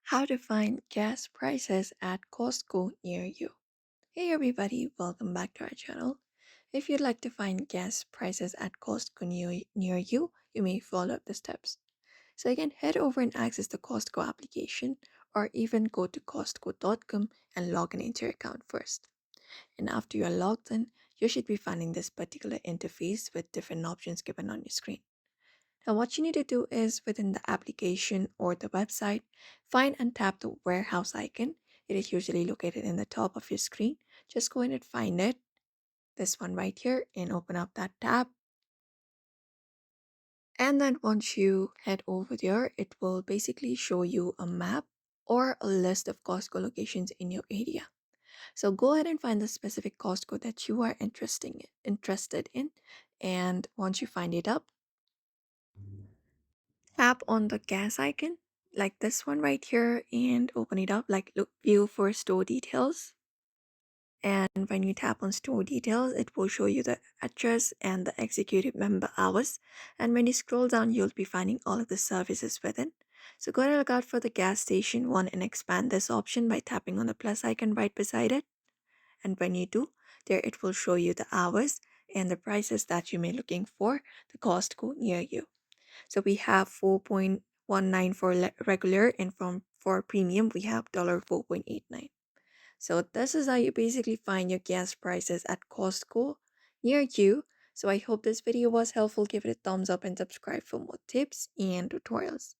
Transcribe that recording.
How to find gas prices at Costco near you. Hey everybody, welcome back to our channel. If you'd like to find gas prices at Costco near you, you may follow the steps. So again, head over and access the Costco application or even go to costco.com and log in into your account first. And after you're logged in, you should be finding this particular interface with different options given on your screen. Now, what you need to do is within the application or the website, find and tap the warehouse icon. It is usually located in the top of your screen. Just go in and find it, this one right here, and open up that tab. And then once you head over there, it will basically show you a map or a list of Costco locations in your area. So go ahead and find the specific Costco that you are interested in. And once you find it up, tap on the gas icon like this one right here and open it up, like look view for store details. And when you tap on store details, it will show you the address and the executive member hours. And when you scroll down, you'll be finding all of the services within. So go ahead and look out for the gas station one and expand this option by tapping on the plus icon right beside it. And when you do, there it will show you the hours and the prices that you may be looking for the Costco near you. So we have 4.19 for regular, and for premium we have 4.89. So this is how you basically find your gas prices at Costco near you. So I hope this video was helpful. Give it a thumbs up and subscribe for more tips and tutorials.